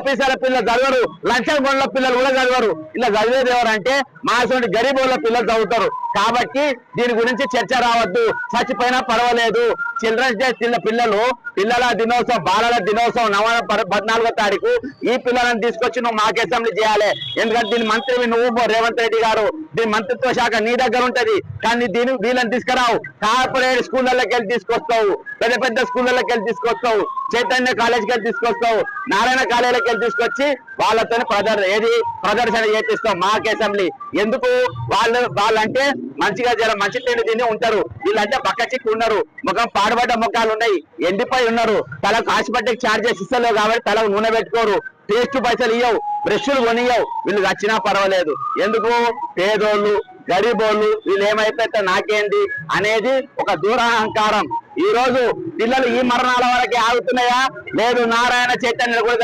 ఆఫీసర్ల పిల్లలు చదవరు, లంచం గొండ్ల పిల్లలు కూడా చదవరు. ఇలా చదివేది ఎవరంటే మా అటువంటి గరీబుల పిల్లలు చదువుతారు. కాబట్టి దీని గురించి చర్చ రావద్దు. చచ్చిపోయినా పర్వాలేదు. చిల్డ్రన్స్ డే పిల్లల దినోత్సవం, బాలల దినోత్సవం నవంబర్ 14వ తారీఖు ఈ పిల్లలను తీసుకొచ్చి నువ్వు మాకు అసెంబ్లీ చేయాలి. ఎందుకంటే దీని మంత్రివి నువ్వు రేవంత్ రెడ్డి గారు, దీని మంత్రిత్వ శాఖ నీ దగ్గర ఉంటది. కానీ వీళ్ళని తీసుకురావు. కార్పొరేట్ స్కూళ్ళకి వెళ్ళి తీసుకొస్తావు, పెద్ద పెద్ద స్కూళ్ళకి వెళ్ళి తీసుకొస్తావు, చైతన్య కాలేజ్కి వెళ్ళి తీసుకొస్తావు, నారాయణ కాలేజీకి వెళ్ళి తీసుకొచ్చి వాళ్ళతో ప్రదర్శన చేపిస్తావు మాకు అసెంబ్లీ. ఎందుకు? వాళ్ళంటే మంచిగా మంచి తిండి తిని ఉంటారు. వీళ్ళంటే బక్క చిక్కు ఉన్నారు, ముఖం పాడుబడ్డ ముఖాలు ఉన్నాయి, ఎండిపోయి ఉన్నారు, తలకు హాస్పిటల్కి ఛార్జెస్ ఇస్తలేవు కాబట్టి తలకు నూనె పెట్టుకోరు, పేస్ట్ పైసలు ఇవ్వవు, బ్రష్లు కొనియవు. వీళ్ళు వచ్చినా పర్వాలేదు. ఎందుకు? పేదోళ్ళు గరీబోళ్ళు వీళ్ళు ఏమైపోతే నాకేంది అనేది ఒక దూరాహంకారం. ఈ రోజు పిల్లలు ఈ మరణాల వరకే ఆగుతున్నాయా? లేదు, నారాయణ చైతన్యులు కూడా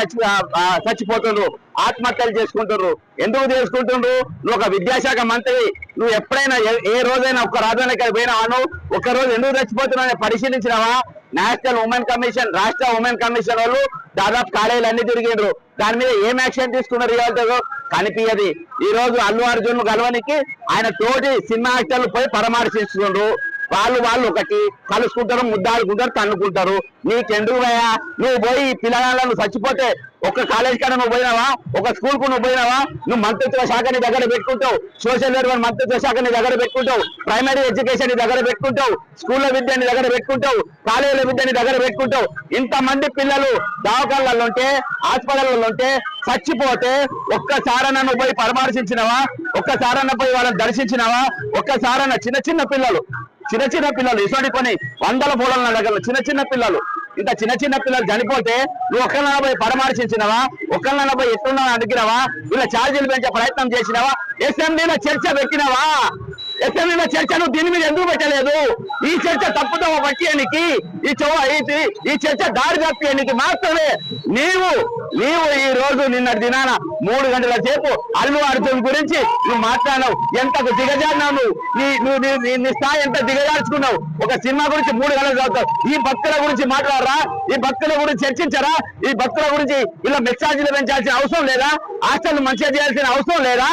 చచ్చిపోతుండ్రు, ఆత్మహత్యలు చేసుకుంటున్నారు. ఎందుకు చేసుకుంటుండ్రు? నువ్వు ఒక విద్యాశాఖ మంత్రి, నువ్వు ఎప్పుడైనా ఏ రోజైనా ఒక్క రాజధానికి పోయినావా? ఒక్క రోజు ఎందుకు చచ్చిపోతున్నావు పరిశీలించినావా? నేషనల్ ఉమెన్ కమిషన్, రాష్ట్ర ఉమెన్ కమిషన్ వాళ్ళు దాదాపు కాలేజీలు అన్ని తిరిగిండ్రు. దాని మీద ఏం యాక్షన్ తీసుకున్నారు ఇవాళ కనిపించదు. ఈ రోజు అల్లు అర్జున్ గెలవనికి ఆయన తోటి సినిమా యాక్టర్లు పోయి పరామర్శిస్తుండ్రు. వాళ్ళు ఒకటి కలుసుకుంటారు, ముద్దాడుకుంటారు, తన్నుకుంటారు. నీకెందుకు పోయా? నువ్వు పోయి పిల్లగాళ్ళను చచ్చిపోతే ఒక కాలేజ్ కాడ నువ్వు పోయినావా? ఒక స్కూల్ కు నువ్వు పోయినావా? నువ్వు మంత్రిత్వ శాఖని దగ్గర పెట్టుకుంటావు, సోషల్ వెల్ఫేర్ మంత్రిత్వ శాఖని దగ్గర పెట్టుకుంటావు, ప్రైమరీ ఎడ్యుకేషన్ ని దగ్గర పెట్టుకుంటావు, స్కూళ్ళ విద్యని దగ్గర పెట్టుకుంటావు, కాలేజీల విద్యని దగ్గర పెట్టుకుంటావు. ఇంతమంది పిల్లలు దవాఖానాలలో ఉంటే, హాస్పిటల్లో ఉంటే చచ్చిపోతే ఒక్కసారన్నా నువ్వు పోయి పరామర్శించినవా? ఒక్కసారన్నా పోయి వాళ్ళని దర్శించినవా? ఒక్కసారన్నా చిన్న చిన్న పిల్లలు ఇటువంటి పని వందల పూలల దగ్గర చిన్న పిల్లలు, ఇంత చిన్న పిల్లలు చనిపోతే నువ్వు ఒక్కరినైనా పోయి పరామర్శించినవా? ఒక్కరినైనా పోయి ఎట్లున్నా అడిగినవా? వీళ్ళ ఛార్జీలు పెంచే ప్రయత్నం చేసినవా? అసెంబ్లీలో చర్చ పెట్టినవా? అసెంబ్లీలో చర్చ నువ్వు దీని మీద ఎందుకు పెట్టలేదు? ఈ చర్చ తప్పుతో పట్టేయడానికి, ఈ చర్చ దారి తప్పేయడానికి మాత్రమే నీవు ఈ రోజు నిన్నటి దినాన 3 గంటల సేపు అల్లు అర్జున్ గురించి నువ్వు మాట్లాడినావు. ఎంతకు దిగజారినావు నువ్వు, నీ స్థాయి ఎంత దిగజార్చుకున్నావు. ఒక సినిమా గురించి 3 గంటలు చదువుతావు. ఈ భక్తుల గురించి మాట్లాడరా? ఈ భక్తుల గురించి చర్చించరా? ఈ భక్తుల గురించి ఇలా మెస్సాజీలు పెంచాల్సిన అవసరం లేదా? హాస్టల్ మంచిగా చేయాల్సిన అవసరం లేదా?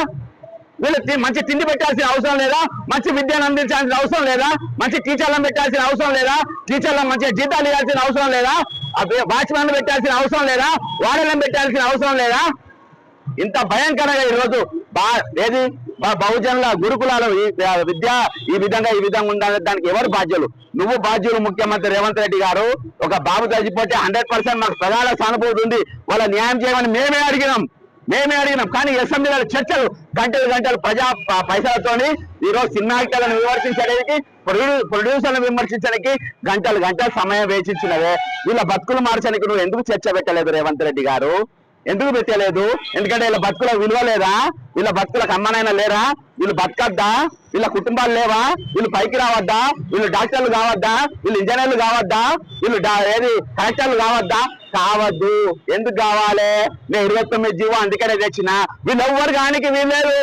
వీళ్ళకి మంచి తిండి పెట్టాల్సిన అవసరం లేదా? మంచి విద్యను అందించాల్సిన అవసరం లేదా? మంచి టీచర్లను పెట్టాల్సిన అవసరం లేదా? టీచర్లను మంచిగా జీతాలు ఇవ్వాల్సిన అవసరం లేదా? వాచ్మెన్ పెట్టాల్సిన అవసరం లేదా? వాడలను పెట్టాల్సిన అవసరం లేదా? ఇంత భయంకరంగా ఈరోజు బహుజనుల గురుకులాలు ఈ విధంగా ఉండాలి. దానికి ఎవరు బాధ్యులు? నువ్వు బాధ్యులు. ముఖ్యమంత్రి రేవంత్ రెడ్డి గారు ఒక బాబు చచ్చిపోతే 100% మాకు ప్రగాఢ సానుభూతి ఉంది, వాళ్ళ న్యాయం చేయమని మేమే అడిగినాం. కానీ అసెంబ్లీలో చర్చలు గంటలు పైసలతోని ఈరోజు సినిమా యాక్టర్లను విమర్శించడానికి, ప్రొడ్యూసర్లను విమర్శించడానికి గంటలు సమయం వేచించినవే. వీళ్ళ బతుకులు మార్చడానికి నువ్వు ఎందుకు చర్చ పెట్టలేదు రేవంత్ రెడ్డి గారు? ఎందుకు పెట్టలేదు? ఎందుకంటే వీళ్ళ బతుకులకు విలువ లేదా? వీళ్ళ బతుకులకు అమ్మనైనా లేరా? వీళ్ళు బతకద్దా? వీళ్ళ కుటుంబాలు లేవా? వీళ్ళు పైకి రావద్దా? వీళ్ళు డాక్టర్లు కావద్దా? వీళ్ళు ఇంజనీర్లు కావద్దా? వీళ్ళు కలెక్టర్లు కావద్దా? కావద్దు. ఎందుకు కావాలి? నేను 29 జీవో అందుకనే తెచ్చిన. వీళ్ళు ఎవ్వరు కానికి వీళ్ళేరు.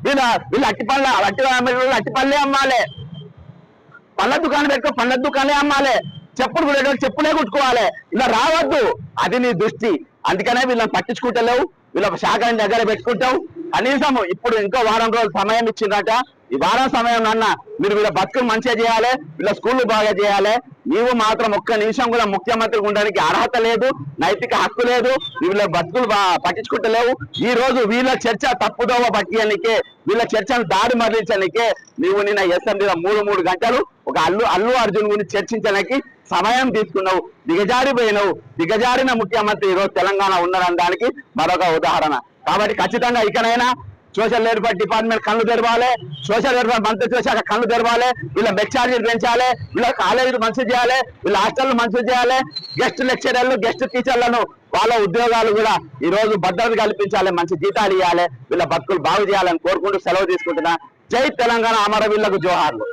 వీళ్ళు అట్టిపల్లే అమ్మాలి, పళ్ళ దుకాణం పెట్టుకో, పళ్ళ దుకాణాలే అమ్మాలి, చెప్పులే కుట్టుకోవాలి. ఇలా రావద్దు. అది నీ దృష్టి. అందుకనే వీళ్ళని పట్టించుకుంటలేవు, వీళ్ళ శాఖని దగ్గర పెట్టుకుంటావు. కనీసం ఇప్పుడు ఇంకో వారం రోజులు సమయం ఇచ్చిందట. ఈ వారం సమయం అన్న మీరు వీళ్ళ బతుకులు మంచిగా చేయాలి, వీళ్ళ స్కూళ్ళు బాగా చేయాలి. నీవు మాత్రం ఒక్క నిమిషం కూడా ముఖ్యమంత్రి ఉండడానికి అర్హత లేదు, నైతిక హక్కు లేదు. వీళ్ళ బతుకులు పట్టించుకుంటలేవు. ఈ రోజు వీళ్ళ చర్చ తప్పుదోవ పట్టియనికే, వీళ్ళ చర్చను దాడి మరలించడానికే నీవు నిన్న అసెంబ్లీలో 3 గంటలు ఒక అల్లు అర్జున్ గురించి చర్చించడానికి సమయం తీసుకున్నావు. దిగజారిపోయినావు. దిగజారిన ముఖ్యమంత్రి ఈరోజు తెలంగాణ ఉన్నారనడానికి మరొక ఉదాహరణ. కాబట్టి ఖచ్చితంగా ఇకనైనా సోషల్ వెల్ఫేర్ డిపార్ట్మెంట్ కళ్ళు తెరవాలి, సోషల్ వెల్ఫేర్ మంత్రిత్వ శాఖ కళ్ళు తెరవాలి. వీళ్ళ మెచ్చార్జీలు పెంచాలి, వీళ్ళ కాలేజీలు మంచిగా చేయాలి, వీళ్ళ హాస్టల్ మంచిగా చేయాలి. గెస్ట్ లెక్చరర్లు, గెస్ట్ టీచర్లను వాళ్ళ ఉద్యోగాలు కూడా ఈ రోజు భద్రత కల్పించాలి, మంచి జీతాలు ఇవ్వాలి, వీళ్ళ బతుకులు బాగు చేయాలని కోరుకుంటూ సెలవు తీసుకుంటున్నా. జై తెలంగాణ, అమరవీరులకు జోహార్లు.